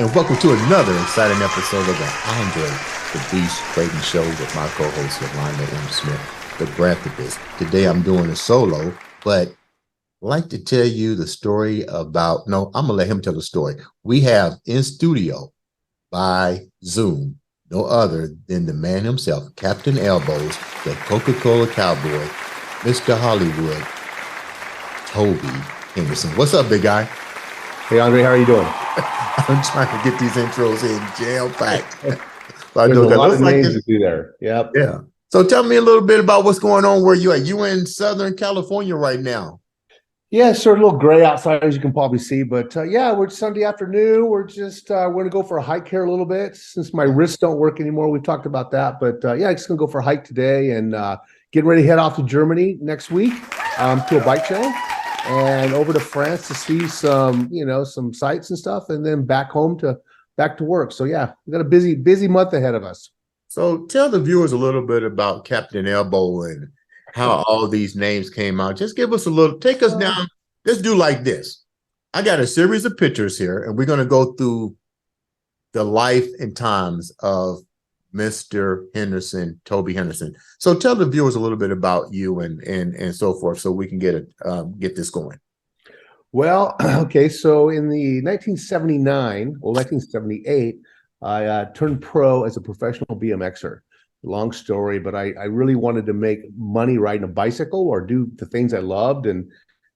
and welcome to another exciting episode of the Andre The Beast Crayton Show with my co-host, Yolanda M. Smith, the Branthicus. Today I'm doing a solo, but I'd like to tell you the story about, no, I'm going to let him tell the story. We have in studio by Zoom, no other than the man himself, Captain Elbows, the Coca-Cola Cowboy, Mr. Hollywood, Toby Henderson. What's up, big guy? Hey, Andre, how are you doing? I'm trying to get these intros in jam-packed. There's a lot of names to do there. Yep. Yeah. So tell me a little bit about what's going on where you at. You in Southern California right now? Yeah, sure. A little gray outside, as you can probably see. But yeah, we're Sunday afternoon. We're just we're going to go for a hike here a little bit since my wrists don't work anymore. We've talked about that. But yeah, just going to go for a hike today and getting ready to head off to Germany next week to a bike show. And over to France to see some, some sights and stuff, and then back home back to work. So yeah, we got a busy month ahead of us. So tell the viewers a little bit about Captain Elbow and how all these names came out. Just give us take us down. Let's do like this. I got a series of pictures here, and we're going to go through the life and times of Mr. Henderson, Toby Henderson. So tell the viewers a little bit about you and so forth, so we can get this going. Well, okay. So in the 1978, I turned pro as a professional BMXer. Long story, but I really wanted to make money riding a bicycle or do the things I loved, and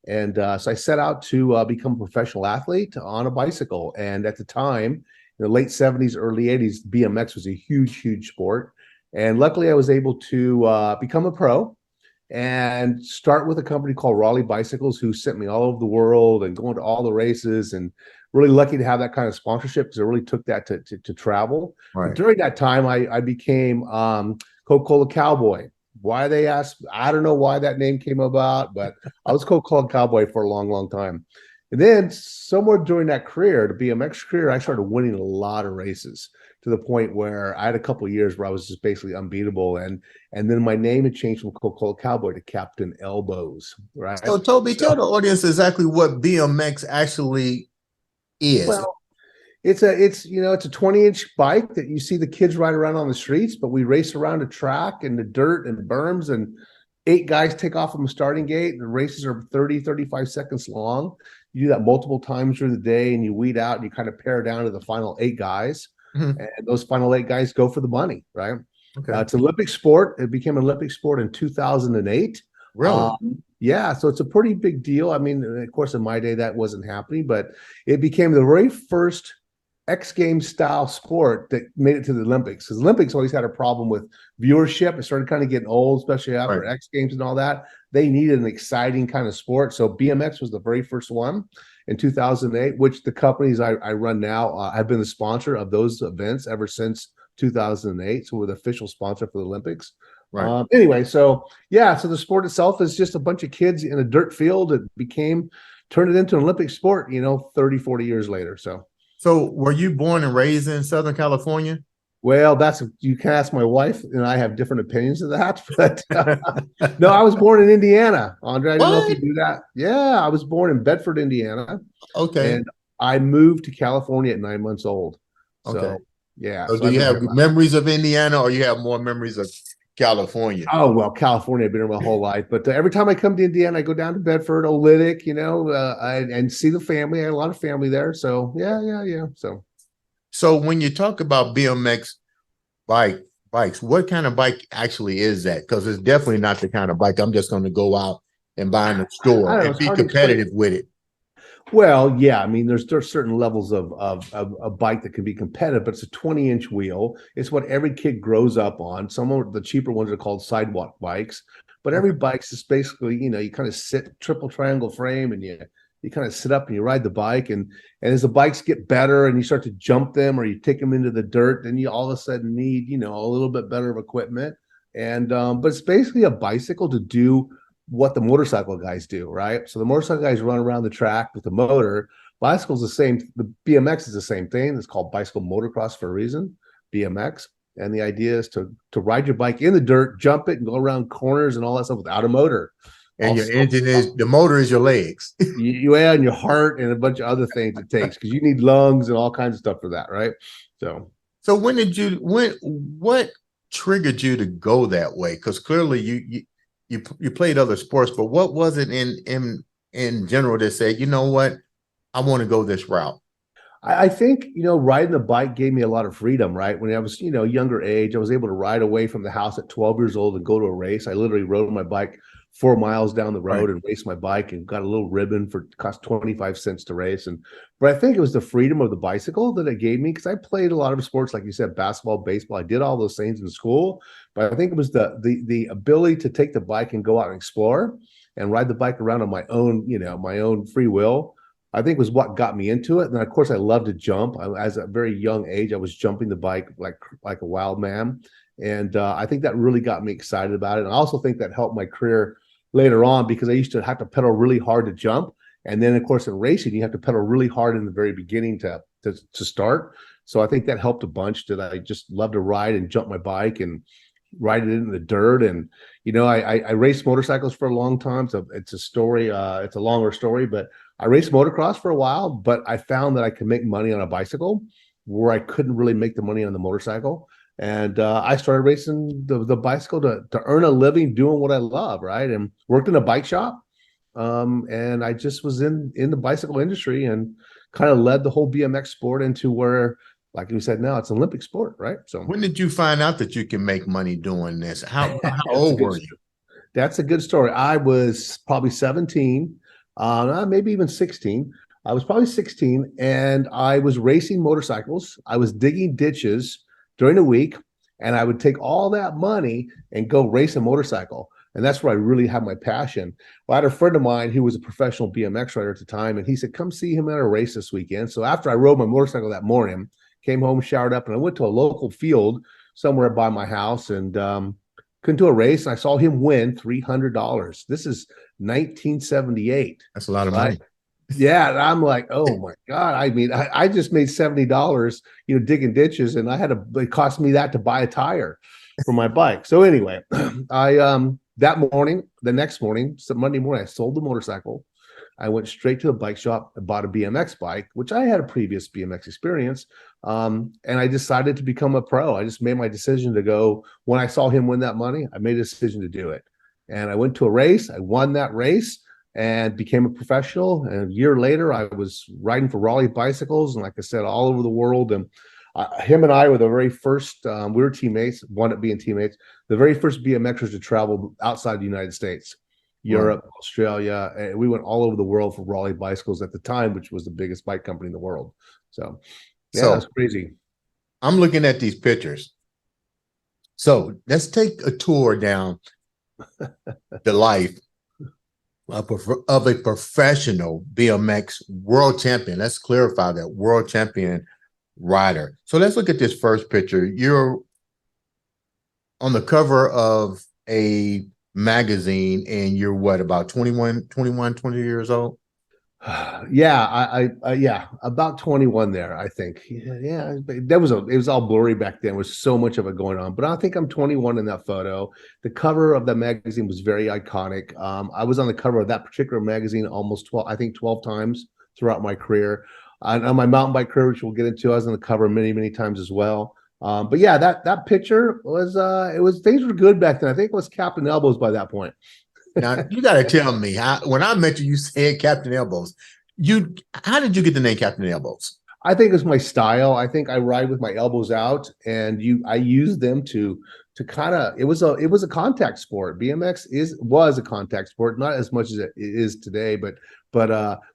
so I set out to become a professional athlete on a bicycle. And at the time, in the late 70s, early 80s, BMX was a huge sport. And luckily, I was able to become a pro and start with a company called Raleigh Bicycles, who sent me all over the world and going to all the races. And really lucky to have that kind of sponsorship because I really took that to travel. Right. During that time, I became Coca-Cola Cowboy. Why they asked, I don't know why that name came about, but I was Coca-Cola Cowboy for a long time. And then somewhere during that career, the BMX career, I started winning a lot of races to the point where I had a couple of years where I was just basically unbeatable. And then my name had changed from Coca-Cola Cowboy to Captain Elbows, right? So Toby, tell the audience exactly what BMX actually is. Well, it's a 20-inch bike that you see the kids ride around on the streets, but we race around a track in the dirt and berms, and 8 guys take off from the starting gate. The races are 35 seconds long. You do that multiple times during the day, and you weed out and you kind of pare down to the final 8 guys. Mm-hmm. And those final 8 guys go for the money, right? Okay. It's an Olympic sport. It became an Olympic sport in 2008. Really? Yeah, so it's a pretty big deal. I mean, of course, in my day, that wasn't happening, but it became the very first X Games style sport that made it to the Olympics. Because the Olympics always had a problem with viewership. It started kind of getting old, especially after X Games and all that. They needed an exciting kind of sport. So BMX was the very first one in 2008, which the companies I run now have been the sponsor of those events ever since 2008. So we're the official sponsor for the Olympics. Right. Anyway, so yeah, so the sport itself is just a bunch of kids in a dirt field. It turned it into an Olympic sport, 30, 40 years later. So were you born and raised in Southern California? Well, you can ask my wife, and I have different opinions of that. But no, I was born in Indiana, Andre. I don't know if you knew that. Yeah, I was born in Bedford, Indiana. Okay. And I moved to California at 9 months old. So, okay. Yeah. So do you have memories of Indiana, or you have more memories of California? Oh, well, California, I've been here my whole life. But every time I come to Indiana, I go down to Bedford, Olytic, and see the family. I had a lot of family there. So, yeah. So when you talk about BMX bikes, what kind of bike actually is that? Because it's definitely not the kind of bike I'm just going to go out and buy in the store and be competitive with it. Well, yeah, I mean, there's certain levels of a bike that can be competitive, but it's a 20-inch wheel. It's what every kid grows up on. Some of the cheaper ones are called sidewalk bikes, but every bike's just basically, you kind of sit triple triangle frame, and you kind of sit up and you ride the bike, and as the bikes get better and you start to jump them or you take them into the dirt, then you all of a sudden need, a little bit better of equipment. And but it's basically a bicycle to do what the motorcycle guys do, right? So the motorcycle guys run around the track with the motor. Bicycle's the same. The BMX is the same thing. It's called bicycle motocross for a reason, BMX. And the idea is to ride your bike in the dirt, jump it, and go around corners and all that stuff without a motor. And your engine is the motor is your legs. You add your heart and a bunch of other things it takes because you need lungs and all kinds of stuff for that, right? So what triggered you to go that way? Because clearly you played other sports, but what was it in general that said, you know what, I want to go this route? I think, riding a bike gave me a lot of freedom, right? When I was, younger age, I was able to ride away from the house at 12 years old and go to a race. I literally rode my bike 4 miles down the road and raced my bike and got a little ribbon cost 25 cents to race. But I think it was the freedom of the bicycle that it gave me because I played a lot of sports, like you said, basketball, baseball. I did all those things in school, but I think it was the ability to take the bike and go out and explore and ride the bike around on my own, my own free will. I think was what got me into it. And of course, I love to jump. As a very young age, I was jumping the bike like a wild man. And I think that really got me excited about it. And I also think that helped my career later on because I used to have to pedal really hard to jump. And then, of course, in racing, you have to pedal really hard in the very beginning to start. So I think that helped a bunch that I just love to ride and jump my bike and ride it in the dirt. And, I raced motorcycles for a long time. So it's a story. It's a longer story, but I raced motocross for a while, but I found that I could make money on a bicycle where I couldn't really make the money on the motorcycle. And I started racing the bicycle to earn a living doing what I love, right? And worked in a bike shop. And I just was in the bicycle industry and kind of led the whole BMX sport into where, like you said, now it's an Olympic sport, right? So when did you find out that you can make money doing this? How old were you? That's a good story. I was probably 17, maybe even 16. I was probably 16, and I was racing motorcycles. I was digging ditches during the week, and I would take all that money and go race a motorcycle. And that's where I really had my passion. Well, I had a friend of mine who was a professional BMX rider at the time, and he said, come see him at a race this weekend. So after I rode my motorcycle that morning, came home, showered up, and I went to a local field somewhere by my house and couldn't do a race. And I saw him win $300. This is 1978. That's a lot of money. Yeah, and I'm like, oh my God. I mean, I just made $70, digging ditches, and it cost me that to buy a tire for my bike. So anyway, the next morning, so Monday morning, I sold the motorcycle. I went straight to the bike shop and bought a BMX bike, which I had a previous BMX experience. And I decided to become a pro. I just made my decision to go. When I saw him win that money, I made a decision to do it. And I went to a race. I won that race and became a professional. And a year later, I was riding for Raleigh bicycles. And like I said, all over the world. And him and I were the very first, we were teammates, wound up being teammates, the very first BMXers to travel outside the United States. Europe, Australia, and we went all over the world for Raleigh Bicycles at the time, which was the biggest bike company in the world. So, yeah, it's crazy. I'm looking at these pictures. So let's take a tour down the life of a professional BMX world champion. Let's clarify that, world champion rider. So let's look at this first picture. You're on the cover of a magazine and you're what, about 20 years old? Yeah, yeah, about 21 there, I think. Yeah, it was all blurry back then. There was so much of it going on, but I think I'm 21 in that photo. The cover of that magazine was very iconic. I was on the cover of that particular magazine almost 12 times throughout my career. On my mountain bike career, which we'll get into, I was on the cover many times as well. But yeah, that picture was things were good back then. I think it was Captain Elbows by that point. Now you got to tell me, when I met you, you said Captain Elbows. How did you get the name Captain Elbows? I think it's my style. I think I ride with my elbows out, and I use them to kind of. It was a contact sport. BMX was a contact sport, not as much as it is today, but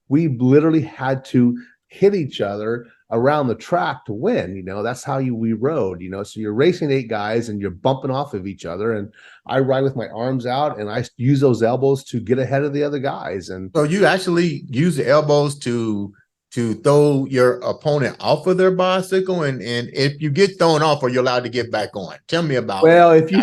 we literally had to hit each other around the track to win. That's how we rode. So you're racing 8 guys and you're bumping off of each other, and I ride with my arms out and I use those elbows to get ahead of the other guys. And so you actually use the elbows to throw your opponent off of their bicycle, and if you get thrown off, are you allowed to get back on? Tell me about. Well, if you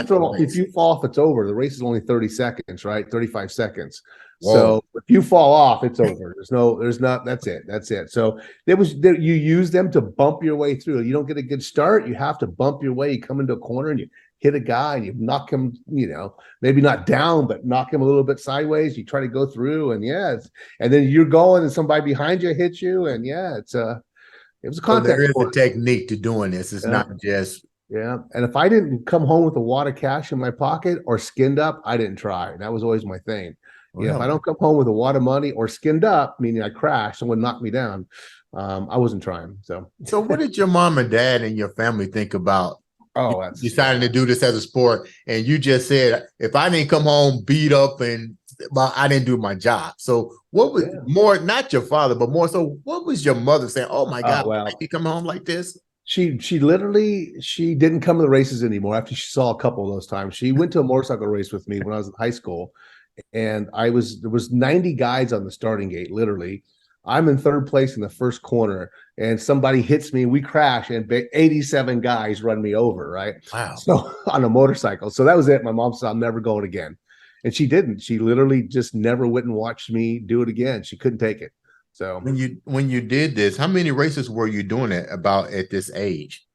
fall off, it's over. The race is only 30 seconds, right? 35 seconds. Whoa. So if you fall off, it's over. That's it. So you use them to bump your way through. You don't get a good start. You have to bump your way. You come into a corner and you hit a guy and you knock him, maybe not down, but knock him a little bit sideways. You try to go through, and and then you're going, and somebody behind you hits you, and it was a So there contact is a sport. technique to doing this. It's Yeah. not just Yeah. And if I didn't come home with a wad of cash in my pocket or skinned up, I didn't try. That was always my thing. If I well. don't come home with a wad of money or skinned up, meaning I crashed, someone knocked me down, I wasn't trying. So, So what did your mom and dad and your family think about you oh, that's, deciding to do this as a sport? And you just said, if I didn't come home beat up and well, I didn't do my job. So what was yeah. more, not your father, but more so, what was your mother saying? Oh my God, Well, you come home like this? she literally, she didn't come to the races anymore after she saw a couple of those times. She went to a motorcycle race with me when I was in high school, and there was 90 guys on the starting gate, literally. I'm in third place in the first corner, and somebody hits me, we crash, and 87 guys run me over, right? Wow. So on a motorcycle. So that was it. My mom said, I'm never going again. And she didn't. She literally just never went and watched me do it again. She couldn't take it. So When you did this, how many races were you doing it about at this age?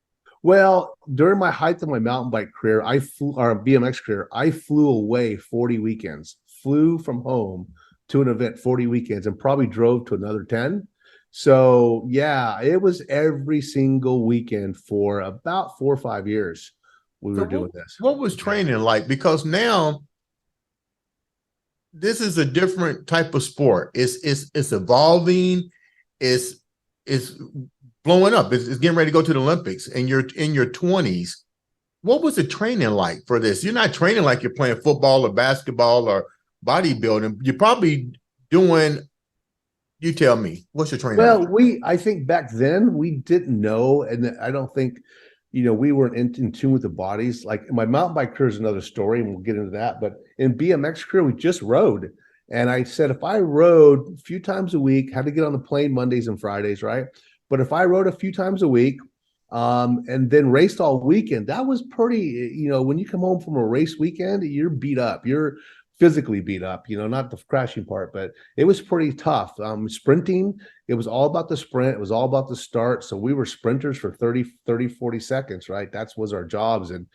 well, during my height of my mountain bike career, or BMX career, I flew away 40 weekends, flew from home to an event 40 weekends, and probably drove to another 10. So yeah, it was every single weekend for about 4 or 5 years we So were doing this. what was training like? Because now this is a different type of sport. It's evolving. It's blowing up. It's getting ready to go to the Olympics, and you're in your 20s. What was the training like for this? You're not training like you're playing football or basketball or bodybuilding. You're probably doing. You tell me, what's your training Well, like? I think back then we didn't know, and I don't think, we weren't in tune with the bodies. Like my mountain bike career is another story, and we'll get into that. But in BMX career, we just rode. And I said, if I rode a few times a week, had to get on the plane Mondays and Fridays, right? But if I rode a few times a week, and then raced all weekend, that was pretty, when you come home from a race weekend, you're beat up. You're physically beat up, not the crashing part, but it was pretty tough. Sprinting, it was all about the sprint. It was all about the start. So we were sprinters for 40 seconds, right? That was our jobs. And,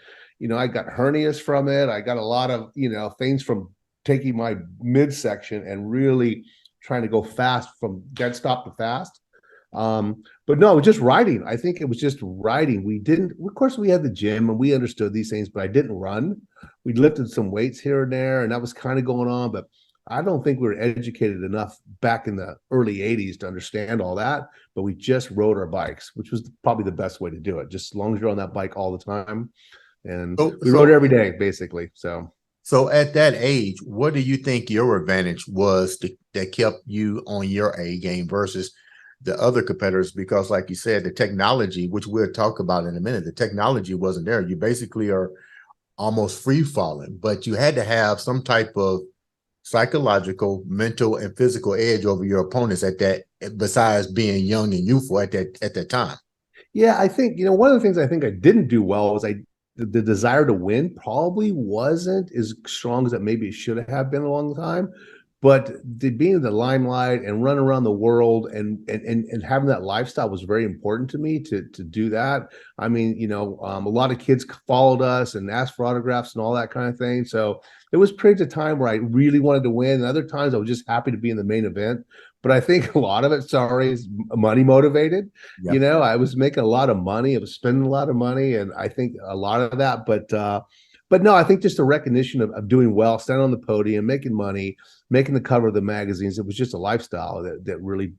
I got hernias from it. I got a lot of, things from taking my midsection and really trying to go fast from dead stop to fast. But no, just riding. I think it was just riding. We didn't, of course, we had the gym and we understood these things, but I didn't run. We lifted some weights here and there, and that was kind of going on. But I don't think we were educated enough back in the early 80s to understand all that. But we just rode our bikes, which was probably the best way to do it. Just as long as you're on that bike all the time. And we rode every day, basically. So at that age, what do you think your advantage was that kept you on your A game versus the other competitors? Because like you said, the technology, which we'll talk about in a minute, the technology wasn't there. You basically are almost free falling, but you had to have some type of psychological, mental, and physical edge over your opponents at that, besides being young and youthful at that time. Yeah, I think, one of the things I think I didn't do well was the desire to win probably wasn't as strong as it maybe should have been a long time. But being in the limelight and running around the world and having that lifestyle was very important to me to do that. I mean, a lot of kids followed us and asked for autographs and all that kind of thing. So there was periods of time where I really wanted to win, and other times I was just happy to be in the main event. But I think a lot of it, is money motivated. Yep. I was making a lot of money. I was spending a lot of money, and I think a lot of that. But no, I think just the recognition of doing well, standing on the podium, making money, making the cover of the magazines. It was just a lifestyle that really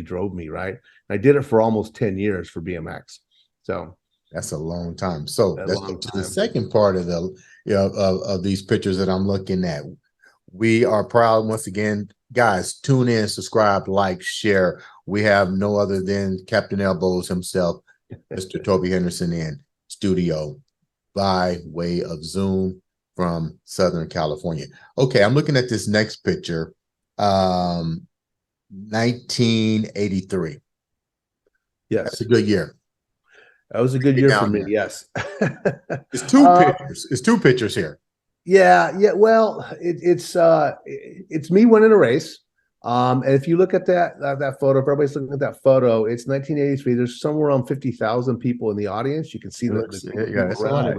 drove me, right? And I did it for almost 10 years for BMX. So that's a long time. So a that's long to time. the second part of of these pictures that I'm looking at. We are proud once again, guys. Tune in, subscribe, like, share. We have no other than Captain Elbows himself, Mr. Toby Henderson, in studio by way of Zoom from Southern California. Okay, I'm looking at this next picture. 1983. Yes, that's a good year. That was a good year for me. There. Yes. It's two pictures. It's two pictures here. Yeah. Well, it's me winning a race. And if you look at that photo, if everybody's looking at that photo, it's 1983. There's somewhere around 50,000 people in the audience. You can see That's a lot.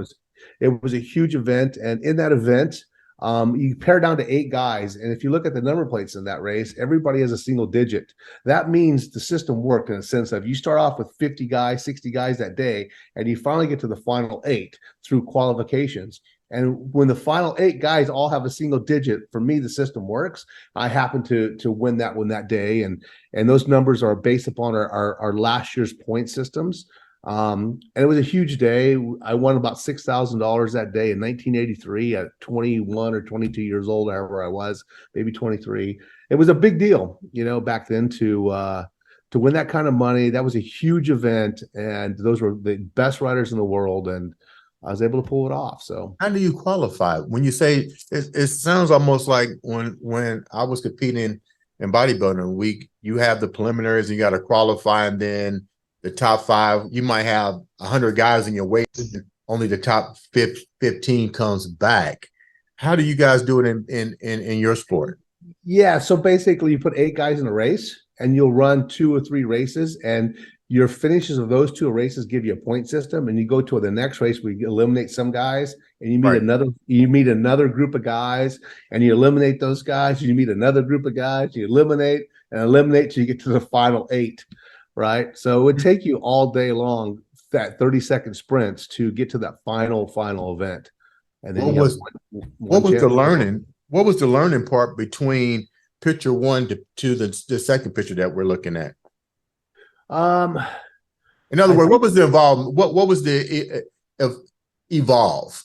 It was a huge event, and in that event, you pare down to 8 guys, and if you look at the number plates in that race, everybody has a single digit. That means the system worked in a sense of you start off with 50 guys, 60 guys that day, and you finally get to the final 8 through qualifications. And when the final 8 guys all have a single digit, for me, the system works. I happen to win that one that day, and those numbers are based upon our last year's point systems. And it was a huge day. I won about $6,000 that day in 1983 at 21 or 22 years old, however I was, maybe 23. It was a big deal, back then to win that kind of money. That was a huge event, and those were the best riders in the world, and I was able to pull it off. So how do you qualify? When you say it sounds almost like when I was competing in bodybuilding, you have the preliminaries and you got to qualify, and then the top 5, you might have 100 guys in your weight, only the top 15 comes back. How do you guys do it in your sport? Yeah, so basically you put 8 guys in a race, and you'll run 2 or 3 races, and your finishes of those 2 races give you a point system, and you go to the next race where you eliminate some guys, and you meet another group of guys, and you eliminate those guys, and you meet another group of guys, you eliminate till you get to the final 8. Right. So it would take you all day long, that 30-second sprints to get to that final event. And then what was the learning? What was the learning part between picture 1 to the second picture that we're looking at? In other words, what was the what was the evolve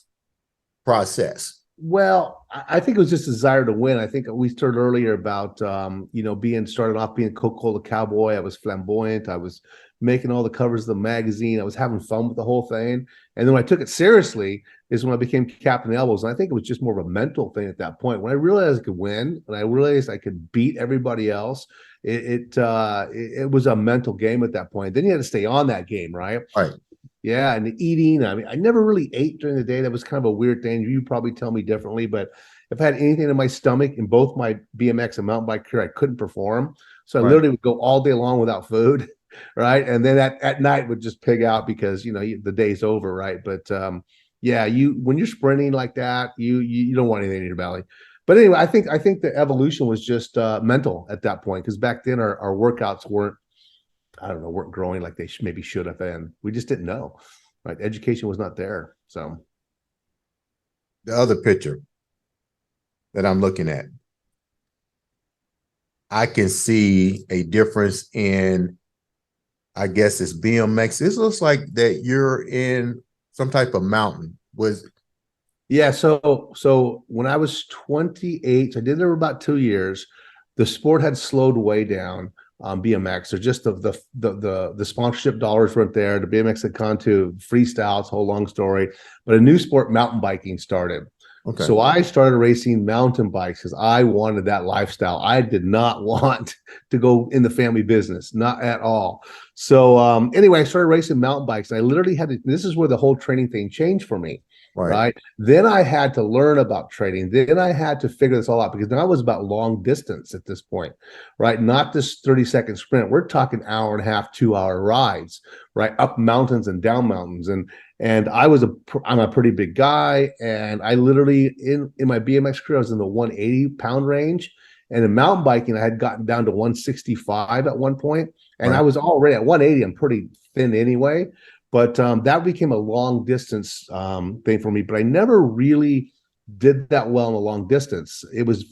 process? Well, I think it was just a desire to win. I think we started earlier about, started off being a Coca-Cola cowboy. I was flamboyant. I was making all the covers of the magazine. I was having fun with the whole thing. And then when I took it seriously is when I became Captain Elbows. And I think it was just more of a mental thing at that point. When I realized I could win and I realized I could beat everybody else, it was a mental game at that point. Then you had to stay on that game, right? Right. Yeah, and eating. I mean, I never really ate during the day. That was kind of a weird thing. You probably tell me differently, but if I had anything in my stomach in both my BMX and mountain bike career, I couldn't perform. So I literally would go all day long without food, right? And then at night would just pig out because the day's over, right? But when you're sprinting like that, you don't want anything in your belly. But anyway, I think the evolution was just mental at that point, because back then our workouts weren't growing like they maybe should have been. We just didn't know, right? Education was not there. So the other picture that I'm looking at, I can see a difference in, I guess it's BMX. This looks like that you're in some type of mountain. Yeah. So when I was 28, I did there for about 2 years. The sport had slowed way down. BMX, so just the sponsorship dollars weren't there. The BMX had gone to freestyle. It's a whole long story, but a new sport, mountain biking, started. Okay. So I started racing mountain bikes because I wanted that lifestyle. I did not want to go in the family business, not at all. So anyway, I started racing mountain bikes. And I literally had to. This is where the whole training thing changed for me. Right. Then I had to learn about trading. Then I had to figure this all out, because now it was about long distance at this point, right? Not this 30-second sprint. We're talking hour and a half, 2-hour rides, right? Up mountains and down mountains. And I'm a pretty big guy. And I literally in my BMX career, I was in the 180-pound range. And in mountain biking, I had gotten down to 165 at one point. And I was already at 180. I'm pretty thin anyway. But that became a long distance thing for me. But I never really did that well in the long distance.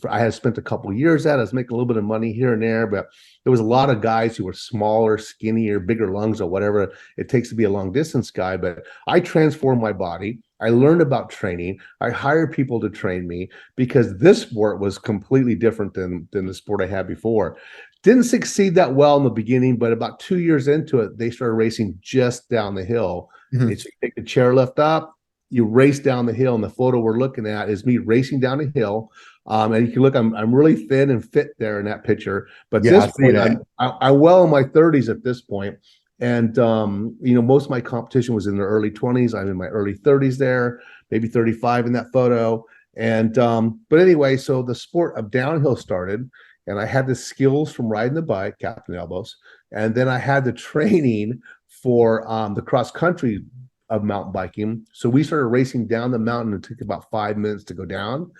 I had spent a couple of years at it. I was making a little bit of money here and there, but there was a lot of guys who were smaller, skinnier, bigger lungs, or whatever it takes to be a long distance guy. But I transformed my body. I learned about training. I hired people to train me, because this sport was completely different than the sport I had before. Didn't succeed that well in the beginning, but about 2 years into it, they started racing just down the hill. Mm-hmm. It's, you take the chairlift up, you race down the hill, and the photo we're looking at is me racing down the hill. And you can look, I'm really thin and fit there in that picture. But this point, I'm well in my 30s at this point. And most of my competition was in the early 20s. I'm in my early 30s there, maybe 35 in that photo. And but anyway, so the sport of downhill started. And I had the skills from riding the bike, Captain Elbows. And then I had the training for the cross country of mountain biking. So we started racing down the mountain. It took about 5 minutes to go down.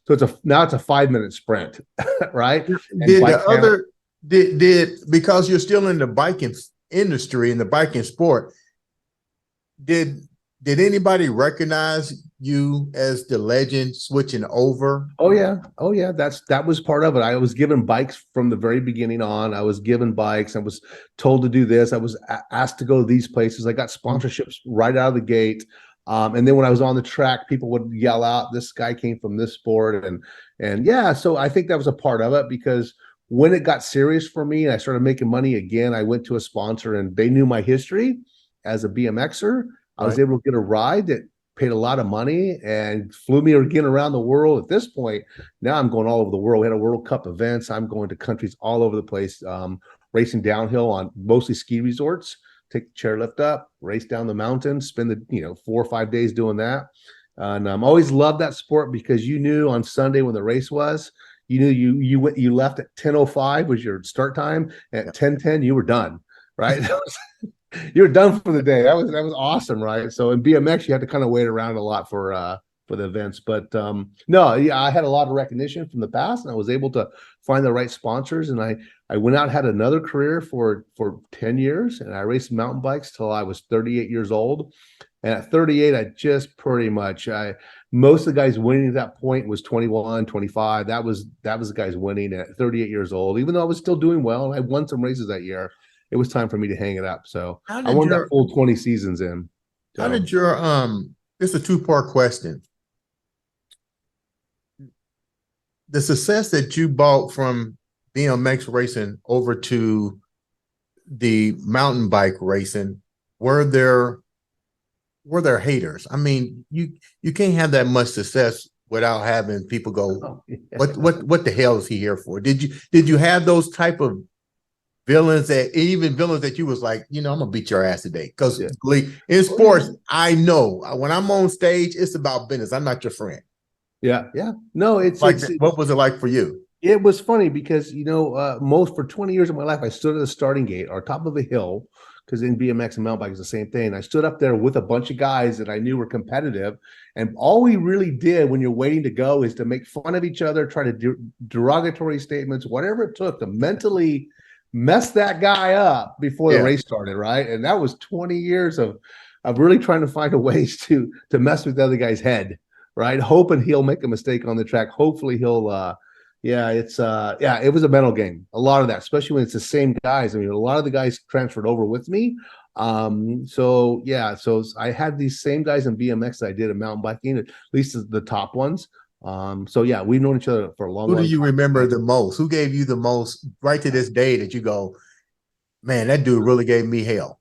So now it's a 5 minute sprint, right? And Did the bike count. other did because you're still in the biking industry in the biking sport, did did anybody recognize you as the legend switching over? Oh yeah, oh yeah. That was part of it. I was given bikes from the very beginning on. I was given bikes. I was told to do this. I was asked to go to these places. I got sponsorships right out of the gate. And then when I was on the track, people would yell out, "This guy came from this sport," and yeah. So I think that was a part of it because when it got serious for me and I started making money again, I went to a sponsor and they knew my history as a BMXer. I was Right. able to get a ride that paid a lot of money and flew me again around the world. At this point, now I'm going all over the world. We had a World Cup events. I'm going to countries all over the place, racing downhill on mostly ski resorts. Take the chairlift up, race down the mountain, spend the 4 or 5 days doing that. And always loved that sport because you knew on Sunday when the race was, you knew you left at 10:05 was your start time. At Yeah. 10:10 you were done, right? You're done for the day. That was awesome, right? So in BMX, you had to kind of wait around a lot for the events. But no, yeah, I had a lot of recognition from the past, and I was able to find the right sponsors. And I went out and had another career for 10 years, and I raced mountain bikes till I was 38 years old. And at 38, I just pretty much most of the guys winning at that point was 21, 25. That was the guys winning at 38 years old, even though I was still doing well. And I won some races that year. It was time for me to hang it up. So How I did wanted that your full 20 seasons in. how So did your it's a two-part question. The success that you brought from BMX racing over to the mountain bike racing, were there were there haters? I mean, you can't have that much success without having people go, yeah. what the hell is he here for? Did you have those type of villains that even villains that you was like, I'm gonna beat your ass today? Because Yeah. in Oh, yeah. sports, I know when I'm on stage, it's about business. I'm not your friend. Yeah. Yeah. No, Like, what was it like for you? it was funny because most for 20 years of my life, I stood at the starting gate or top of a hill because in BMX and mountain bike is the same thing. I stood up there with a bunch of guys that I knew were competitive, and all we really did when you're waiting to go is to make fun of each other, try to do derogatory statements, whatever it took to mentally mess that guy up before the Yeah. race started, right? And that was 20 years of really trying to find a ways to mess with the other guy's head, right? Hoping he'll make a mistake on the track. Hopefully he'll it was a mental game. A lot of that, especially when it's the same guys. I mean, a lot of the guys transferred over with me. So I had these same guys in BMX that I did in mountain biking, at least the top ones. So yeah, we've known each other for a long, Who do long you time. remember the most? Who gave you the most right to this day that you go, man, that dude really gave me hell?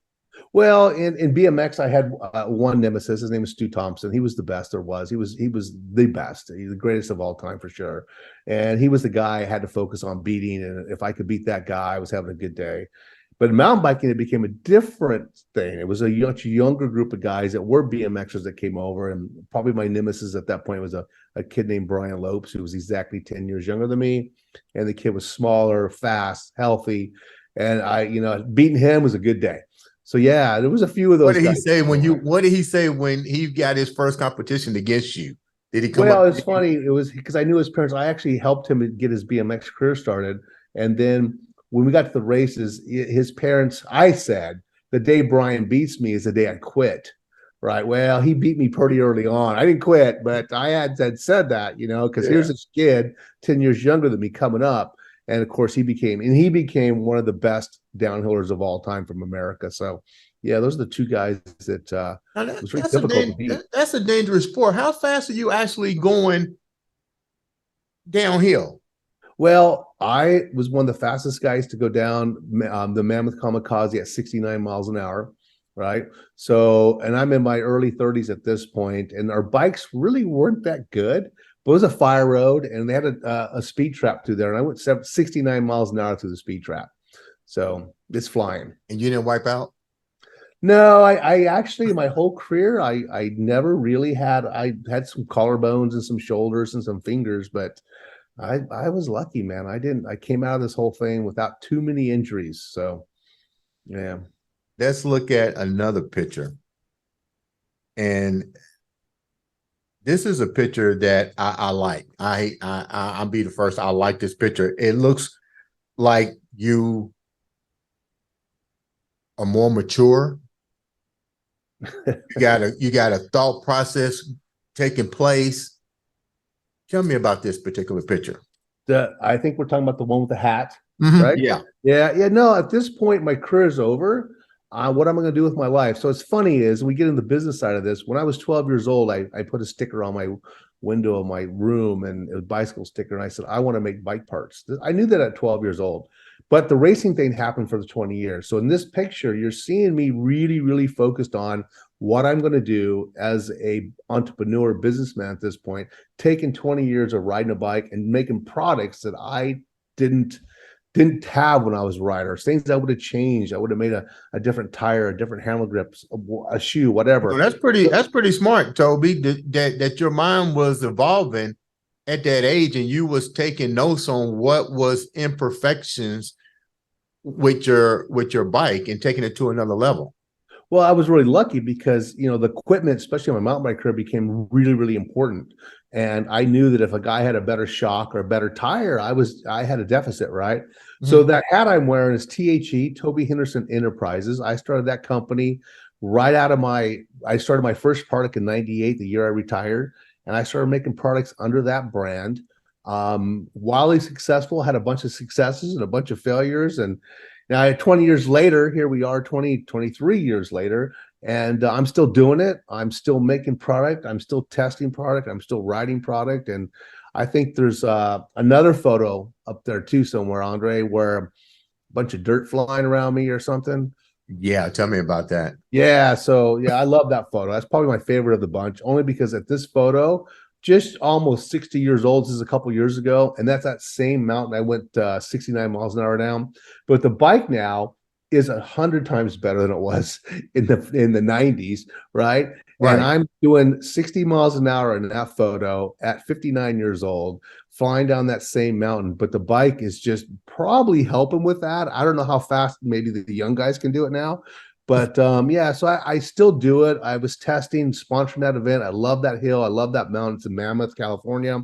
Well, in BMX, I had one nemesis. His name was Stu Thompson. He was the best there was. He was the best. He's the greatest of all time for sure. And he was the guy I had to focus on beating. And if I could beat that guy, I was having a good day. But in mountain biking, it became a different thing. It was a much younger group of guys that were BMXers that came over. And probably my nemesis at that point was a kid named Brian Lopes, who was exactly 10 years younger than me. And the kid was smaller, fast, healthy. And beating him was a good day. So yeah, there was a few of What those did he guys. say what did he say when he got his first competition against you? Did he come up Well, to it's you? funny. It was because I knew his parents. I actually helped him get his BMX career started. And then when we got to the races, his parents, I said, the day Brian beats me is the day I quit. Right. Well, he beat me pretty early on. I didn't quit, but I had said that, because Yeah. here's this kid 10 years younger than me coming up. And of course, he became one of the best downhillers of all time from America. So, yeah, those are the two guys that Now it was very difficult to beat. that's a dangerous sport. How fast are you actually going downhill? Well, I was one of the fastest guys to go down the Mammoth Kamikaze at 69 miles an hour, right? So, and I'm in my early 30s at this point, and our bikes really weren't that good. But it was a fire road, and they had a speed trap through there, and I went 69 miles an hour through the speed trap. So it's flying. And you didn't wipe out? No, I actually my whole career I never really I had some collarbones and some shoulders and some fingers, but I was lucky, man. I came out of this whole thing without too many injuries. So yeah. Let's look at another picture. And this is a picture that I like. I'll be the first. I like this picture. It looks like you are more mature. You got a thought process taking place. Tell me about this particular picture. I think we're talking about the one with the hat, Mhm. right? Yeah. Yeah. No, at this point, my career is over. What am I going to do with my life? So it's funny is we get in the business side of this. When I was 12 years old, I put a sticker on my window of my room and a bicycle sticker. And I said, I want to make bike parts. I knew that at 12 years old, but the racing thing happened for the 20 years. So in this picture, you're seeing me really, really focused on what I'm going to do as a entrepreneur businessman at this point, taking 20 years of riding a bike and making products that I didn't have when I was a rider, things I would have changed. I would have made a different tire, a different handle grips, a shoe, Well, whatever. that's pretty smart, Toby. That your mind was evolving at that age, and you was taking notes on what was imperfections with your bike and taking it to another level. Well, I was really lucky because the equipment, especially on my mountain bike career, became really, really important. And I knew that if a guy had a better shock or a better tire, I had a deficit, right? So Mhm. that hat I'm wearing is Toby Henderson Enterprises. I started that company right out of I started my first product in '98, the year I retired, and I started making products under that brand. Wildly successful, had a bunch of successes and a bunch of failures, and now, 20 years later, here we are, 23 years later, and I'm still doing it. I'm still making product. I'm still testing product. I'm still writing product. And I think there's another photo up there too somewhere, Andre, where a bunch of dirt flying around me or something. Yeah, tell me about that. Yeah, so yeah, I love that photo. That's probably my favorite of the bunch, only because at this photo, just almost 60 years old, this is a couple years ago, and that's that same mountain I went 69 miles an hour down. But the bike now is 100 times better than it was in the 90s, right? And Right. I'm doing 60 miles an hour in that photo at 59 years old, flying down that same mountain. But the bike is just probably helping with that. I don't know how fast maybe the young guys can do it now, but yeah, so I still do it. I was testing, sponsoring that event. I love that hill. I love that mountain. It's in Mammoth, California.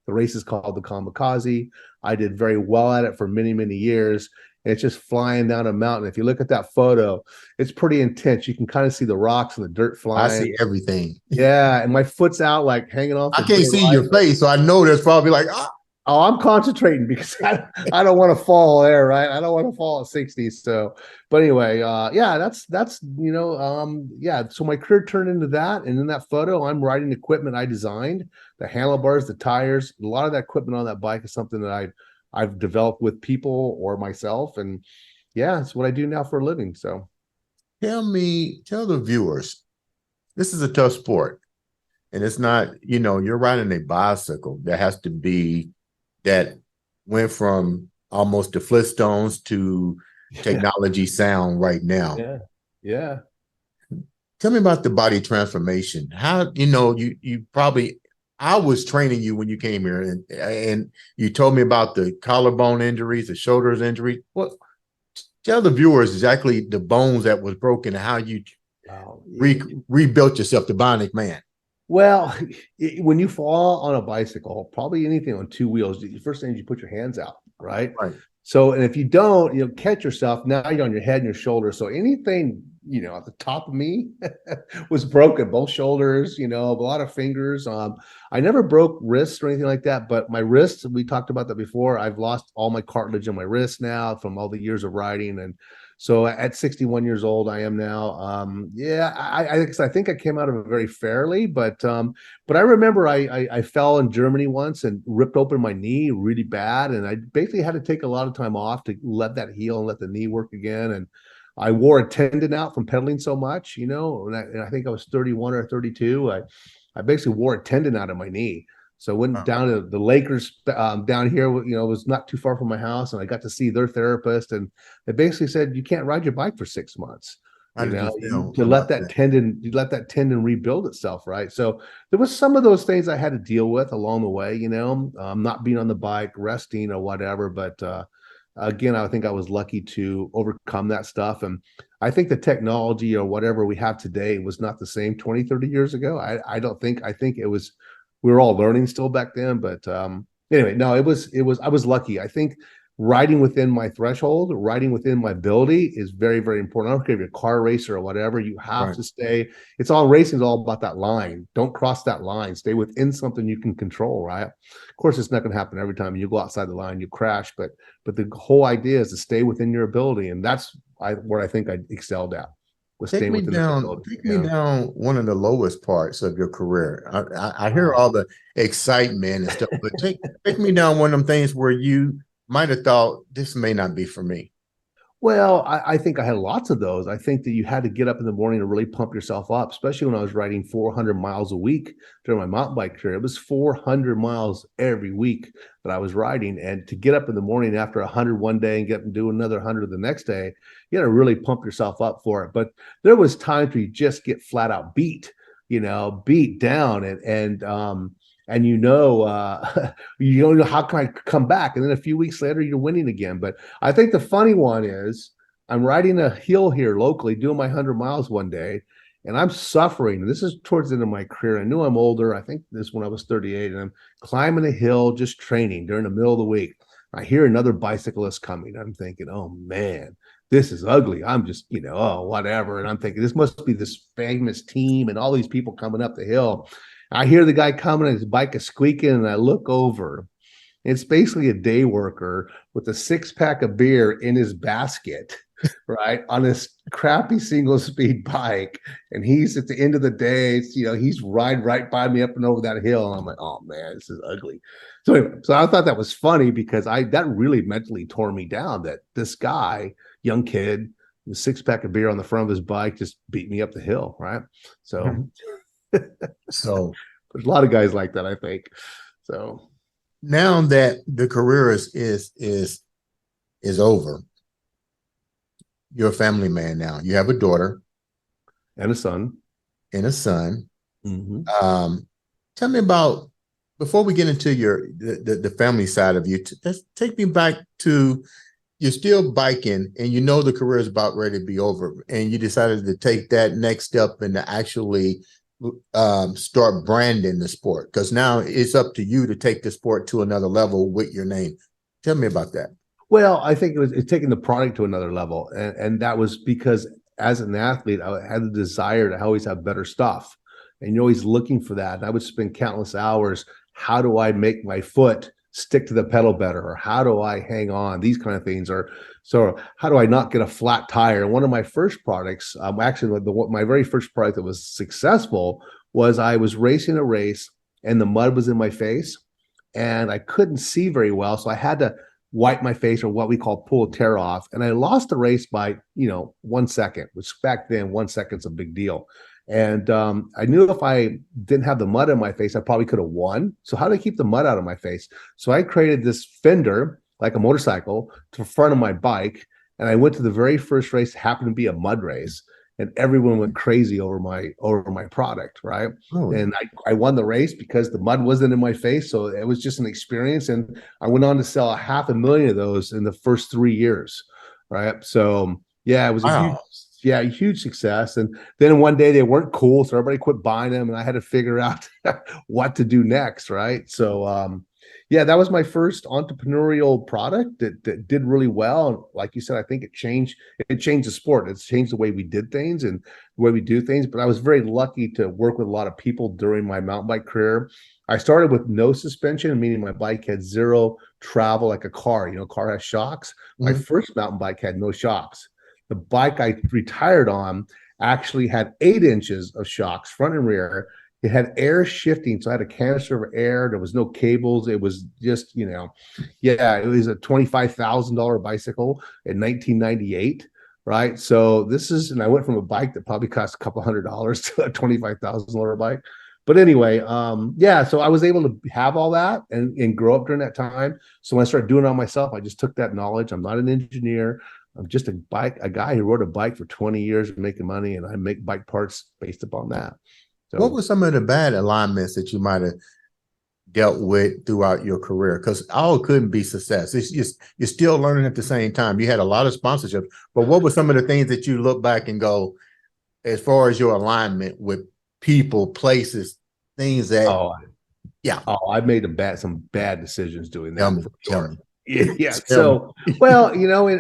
The race is called the Kamikaze. I did very well at it for many, many years. It's just flying down a mountain. If you look at that photo, it's pretty intense. You can kind of see the rocks and the dirt I flying. see everything. Yeah, and my foot's out like hanging off I the can't tail see light. your face, so I know there's probably like, ah. Oh, I'm concentrating because I don't want to fall there, right? I don't want to fall at 60. So, but anyway, yeah, that's yeah. So my career turned into that, and in that photo, I'm riding equipment I designed, the handlebars, the tires, a lot of that equipment on that bike is something that I've developed with people or myself, and yeah, it's what I do now for a living. So, Tell the viewers, this is a tough sport. And it's not, you're riding a bicycle that has to be that went from almost the Flintstones to yeah, technology sound right now. yeah, yeah. Tell me about the body transformation. How, you probably, I was training you when you came here, and you told me about the collarbone injuries, the shoulders injury. What, tell the viewers exactly the bones that was broken and how you Wow. rebuilt yourself, the bionic man. Well, when you fall on a bicycle, probably anything on two wheels, the first thing is you put your hands out, right? Right. So, and if you don't, catch yourself. Now you're on your head and your shoulders. So anything, at the top of me was broken, both shoulders, a lot of fingers. I never broke wrists or anything like that, but my wrists, we talked about that before. I've lost all my cartilage in my wrists now from all the years of riding. And so at 61 years old, I am now. Yeah, I think I came out of it very fairly, but I remember I fell in Germany once and ripped open my knee really bad, and I basically had to take a lot of time off to let that heal and let the knee work again. And I wore a tendon out from pedaling so much, and I think I was 31 or 32. I basically wore a tendon out of my knee. So I went down to the Lakers down here, it was not too far from my house, and I got to see their therapist, and they basically said you can't ride your bike for 6 months. How did you feel To let about that tendon rebuild itself, right? So there was some of those things I had to deal with along the way, not being on the bike, resting or whatever. But again, I think I was lucky to overcome that stuff. And I think the technology or whatever we have today was not the same 20, 30 years ago. I don't think, I think it was, we were all learning still back then. But anyway, no, I was lucky. I think riding within my threshold, riding within my ability is very, very important. I don't care if you're a car racer or whatever, you have Right. to stay. It's all racing is all about that line. Don't cross that line. Stay within something you can control, right? Of course, it's not going to happen every time you go outside the line, you crash, but the whole idea is to stay within your ability. And that's where I think I excelled at, was staying within that ability. Take me down one of the lowest parts of your career. I hear Oh. all the excitement and stuff, but take me down one of them things where you might have thought this may not be for me. Well, I think I had lots of those. I think that you had to get up in the morning to really pump yourself up, especially when I was riding 400 miles a week during my mountain bike career. It was 400 miles every week that I was riding. And to get up in the morning after 100 one day and get and do another 100 the next day, you got to really pump yourself up for it. But there was times where you just get flat out beat, beat down and you don't know how can I come back, and then a few weeks later you're winning again. But I think the funny one is I'm riding a hill here locally, doing my 100 miles one day, and I'm suffering. This is towards the end of my career. I knew I'm older. I think this when I was 38, and I'm climbing a hill, just training during the middle of the week. I hear another bicyclist coming. I'm thinking, oh man, this is ugly. I'm just, oh, whatever. And I'm thinking, this must be this famous team and all these people coming up the hill. I hear the guy coming and his bike is squeaking, and I look over. It's basically a day worker with a 6-pack of beer in his basket, right, on his crappy single speed bike. And he's at the end of the day, he's riding right by me up and over that hill. And I'm like, oh man, this is ugly. So anyway, so I thought that was funny because that really mentally tore me down, that this guy, young kid, with a 6-pack of beer on the front of his bike, just beat me up the hill, right? So So there's a lot of guys like that, I think. So now that the career is over, you're a family man now. You have a daughter and a son. and a son. Mm-hmm. Tell me about, before we get into the family side of you, take me back to, you're still biking and the career is about ready to be over, and you decided to take that next step and to actually start branding the sport, because now it's up to you to take the sport to another level with your name. Tell me about that. Well, I think it's taking the product to another level, and that was because as an athlete, I had the desire to always have better stuff, and you're always looking for that. And I would spend countless hours. How do I make my foot stick to the pedal better, or how do I hang on? These kind of things, or so how do I not get a flat tire? One of my first products, actually, my very first product that was successful was I was racing a race and the mud was in my face, and I couldn't see very well, so I had to wipe my face, or what we call pull a tear off, and I lost the race by 1 second, which back then 1 second's a big deal. And I knew if I didn't have the mud in my face, I probably could have won. So how do I keep the mud out of my face? So I created this fender, like a motorcycle, to the front of my bike. And I went to the very first race, happened to be a mud race, and everyone went crazy over my product, right? Oh. And I won the race because the mud wasn't in my face. So it was just an experience. And I went on to sell 500,000 of those in the first 3 years, right? So yeah, it was a huge success. And then one day they weren't cool, so everybody quit buying them, and I had to figure out what to do next, right? So yeah, that was my first entrepreneurial product that did really well. And like you said, I think it changed the sport. It's changed the way we did things and the way we do things. But I was very lucky to work with a lot of people during my mountain bike career. I started with no suspension, meaning my bike had zero travel, like a car. A car has shocks. My first mountain bike had no shocks. The bike I retired on actually had 8 inches of shocks, front and rear. It had air shifting, so I had a canister of air. There was no cables. It was just, it was a $25,000 bicycle in 1998, right? So and I went from a bike that probably cost a couple $100 to a $25,000 bike. But anyway, so I was able to have all that and grow up during that time. So when I started doing it on myself, I just took that knowledge. I'm not an engineer. I'm just a guy who rode a bike for 20 years making money, and I make bike parts based upon that. So what were some of the bad alignments that you might have dealt with throughout your career? Because all couldn't be success. It's just you're still learning at the same time. You had a lot of sponsorships, but what were some of the things that you look back and go, as far as your alignment with people, places, things that, Oh, yeah, I made some bad decisions doing tell that me, for tell sure. me, Yeah, yeah. tell me. So, well,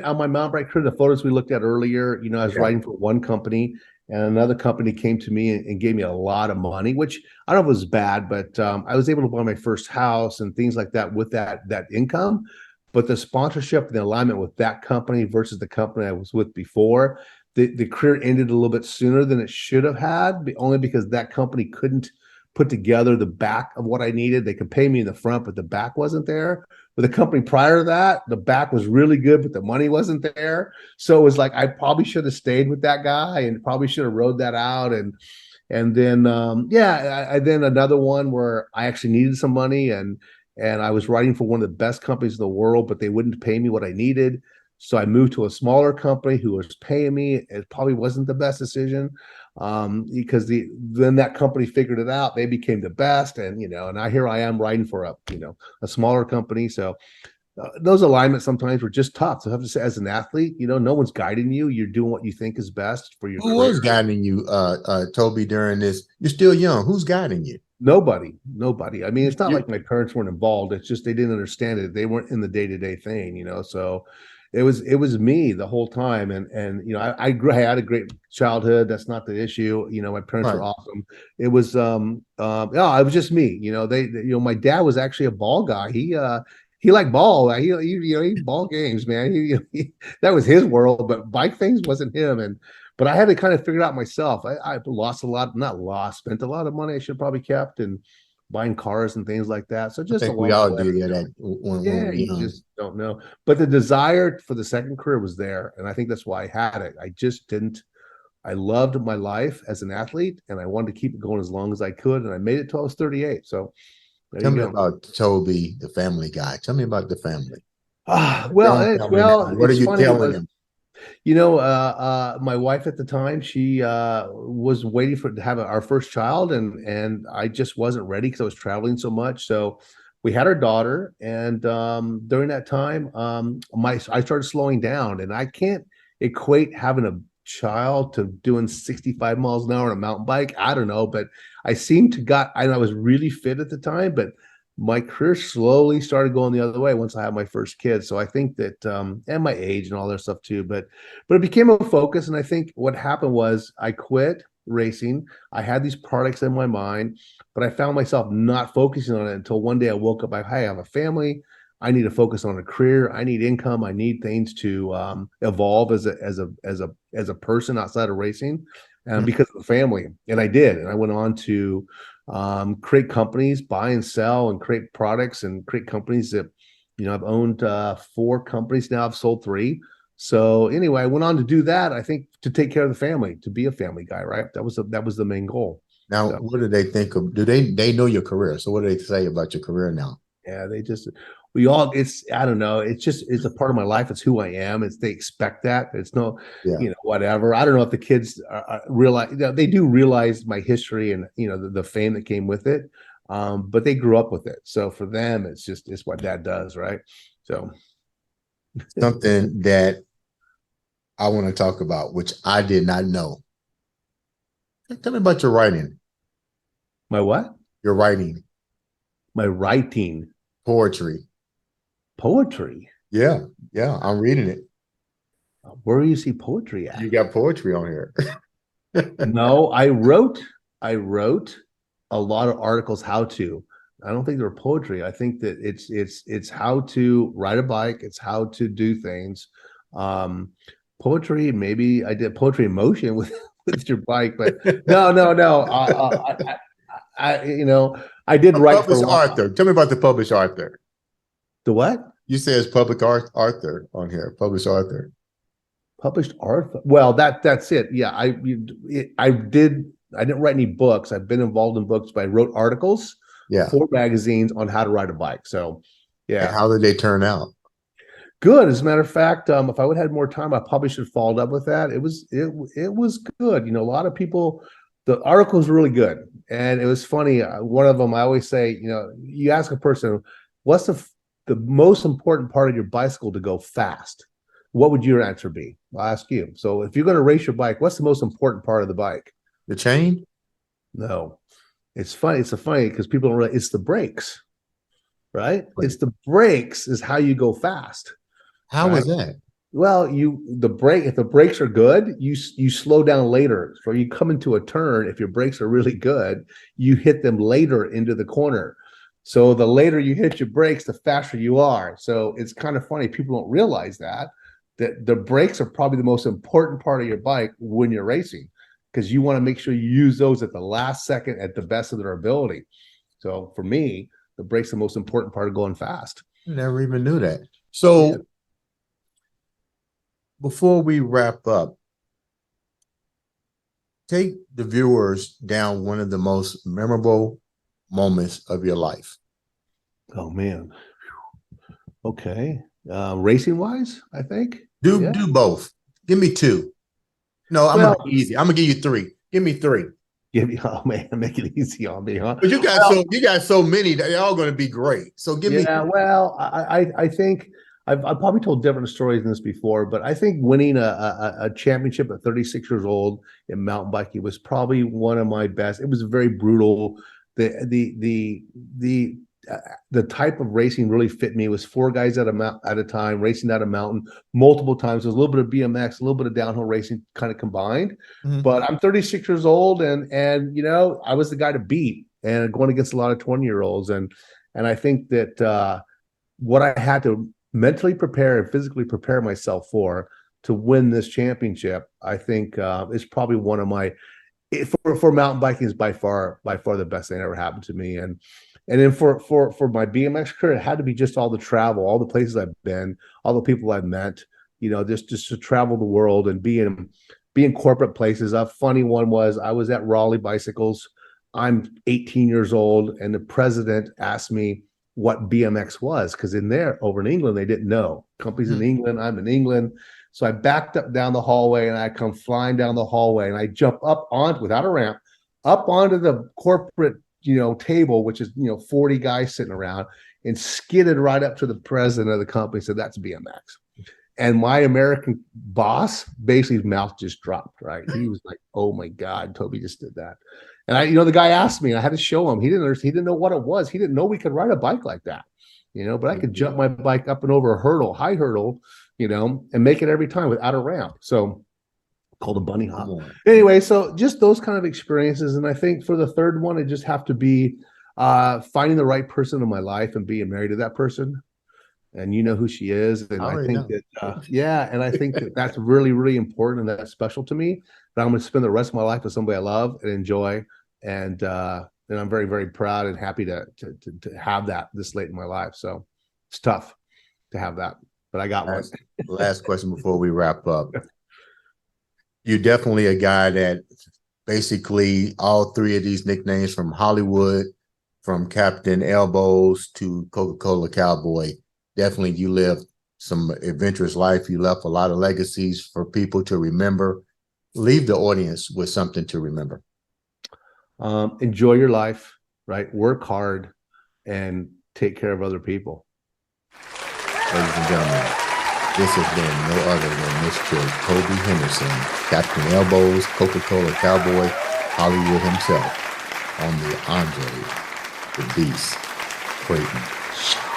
on my mountain bike career, the photos we looked at earlier, I was Yeah, riding for one company, and another company came to me and gave me a lot of money, which I don't know if it was bad, but I was able to buy my first house and things like that with that income. But the sponsorship and the alignment with that company versus the company I was with before, the career ended a little bit sooner than it should have had, only because that company couldn't put together the back of what I needed. They could pay me in the front, but the back wasn't there. With the company prior to that, the back was really good, but the money wasn't there. So it was like I probably should have stayed with that guy and probably should have rode that out. And then I then another one where I actually needed some money, and I was writing for one of the best companies in the world, but they wouldn't pay me what I needed. So I moved to a smaller company who was paying me. It probably wasn't the best decision, because then that company figured it out. They became the best, and and now here I am writing for a smaller company. So those alignments sometimes were just tough. So I have to say, as an athlete, no one's guiding you. You're doing what you think is best for your who career. was guiding you, Toby, during this? You're still young. Who's guiding you? Nobody. I mean, it's not You, like my parents weren't involved. It's just they didn't know they weren't in the day-to-day thing. So it was me the whole time. And I had a great childhood. That's not the issue. My parents were right. awesome. It was no, it was just me. My dad was actually a ball guy. He liked ball. He ball games, man. That was his world, but bike things wasn't him. But I had to kind of figure it out myself. I lost a lot, not lost, spent a lot of money I should have probably kept, and buying cars and things like that. So I just think we along the all way, do that when yeah, we're you young. just don't know. But the desire for the second career was there, and I think that's why I had it. I just didn't. I loved my life as an athlete, and I wanted to keep it going as long as I could, and I made it till I was 38. So there Tell you me go. about Toby, the family guy. Tell me about the family. Ah, The well, young it's family now. What are it's you funny. telling them? My wife at the time, she was waiting to have our first child, and I just wasn't ready because I was traveling so much. So we had our daughter, and during that time, I started slowing down, and I can't equate having a child to doing 65 miles an hour on a mountain bike. I don't know, but I was really fit at the time, but my career slowly started going the other way once I had my first kid. So I think that, and my age and all that stuff too, but it became a focus. And I think what happened was I quit racing. I had these products in my mind, but I found myself not focusing on it until one day I woke up. Hey, I have a family. I need to focus on a career. I need income. I need things to evolve as a person outside of racing, and Mhm. because of the family. And I did. And I went on to create companies, buy and sell, and create products and create companies that, I've owned 4 companies now. I've sold 3. So anyway, I went on to do that. I think to take care of the family, to be a family guy, right? That was the main goal. Now, So what do they think of? Do they know your career? So what do they say about your career now? yeah, we all, I don't know. It's a part of my life. It's who I am. They expect that. It's no, Yeah. whatever. I don't know if the kids realize, they do realize my history and, the fame that came with it. But they grew up with it. So for them, it's what dad does. Right. So Something that I want to talk about, which I did not know. Tell me about your writing. my what? Your writing, My writing, poetry. poetry. Yeah, yeah, I'm reading it. Where do you see poetry at? You got poetry on here. No, I wrote a lot of articles how to. I don't think they're poetry. I think that it's how to ride a bike, it's how to do things. Um Poetry, maybe I did poetry in motion with with your bike, but no, no, no. I did A write for a published long. author. Tell me about the published author. The what? You say it's public art author on here, published author. Published art? Well, that's it. Yeah, I didn't write any books. I've been involved in books, but I wrote articles Yeah. for magazines on how to ride a bike. So, And yeah, how did they turn out? good. As a matter of fact, if I would have had more time, I probably should have followed up with that. It was good. A lot of people, The article is really good, and it was funny. One of them, I always say, you ask a person, what's the most important part of your bicycle to go fast? What would your answer be? I'll ask you. So if you're going to race your bike, what's the most important part of the bike? The chain? No. It's funny. It's funny because people don't realize it's the brakes, right? It's the brakes is how you go fast. How is that? Well, if the brakes are good, you slow down later. So you come into a turn, if your brakes are really good, you hit them later into the corner. So the later you hit your brakes, the faster you are. So it's kind of funny. People don't realize that the brakes are probably the most important part of your bike when you're racing, because you want to make sure you use those at the last second at the best of their ability. So for me, the brakes are the most important part of going fast. Never even knew that. So before we wrap up, take the viewers down one of the most memorable moments of your life. Oh man. Okay. Racing wise, I think. Do both. Give me two. No, I'm gonna be easy. I'm gonna give you three. Give me three. Oh man, make it easy on me, huh? But you got so many that they're all gonna be great. So give me. Yeah, well, I think I've probably told different stories than this before, but I think winning a championship at 36 years old in mountain biking was probably one of my best. It was very brutal. The type of racing really fit me. It was four guys at a time racing down a mountain multiple times. There's a little bit of BMX, a little bit of downhill racing kind of combined. Mm-hmm. But I'm 36 years old, and I was the guy to beat, and going against a lot of 20-year-olds, and I think that what I had to mentally prepare and physically prepare myself to win this championship, I think is probably one of my for mountain biking is by far the best thing that ever happened to me. And then for my BMX career, it had to be just all the travel, all the places I've been, all the people I've met, just to travel the world and be in corporate places. A funny one was I was at Raleigh Bicycles. I'm 18 years old, and the president asked me what BMX was, because over in England, they didn't know. Companies in England, I'm in England. So I backed up down the hallway, and I come flying down the hallway, and I jump without a ramp, up onto the corporate table, which is 40 guys sitting around, and skidded right up to the president of the company, said, "That's BMX." And my American boss, basically his mouth just dropped, right? He was like, "Oh my God, Toby just did that." And the guy asked me, and I had to show him. He didn't know what it was. He didn't know we could ride a bike like that, but I could jump my bike up and over a high hurdle, and make it every time without a ramp. So called a bunny hop. Anyway, so just those kind of experiences. And I think for the third one, it just have to be finding the right person in my life and being married to that person. And you know who she is. And I think and I think that's really, really important, and that's special to me. That I'm going to spend the rest of my life with somebody I love and enjoy. And I'm very, very proud and happy to have that this late in my life. So it's tough to have that, but I got one. Last question before we wrap up. You're definitely a guy that basically all three of these nicknames, from Hollywood, from Captain Elbows to Coca-Cola Cowboy, definitely you lived some adventurous life. You left a lot of legacies for people to remember. Leave the audience with something to remember. Enjoy your life, right? Work hard and take care of other people. Ladies and gentlemen, this has been no other than Mr. Toby Henderson, Captain Elbows, Coca-Cola Cowboy, Hollywood himself, on the Andre The Beast Crayton Show.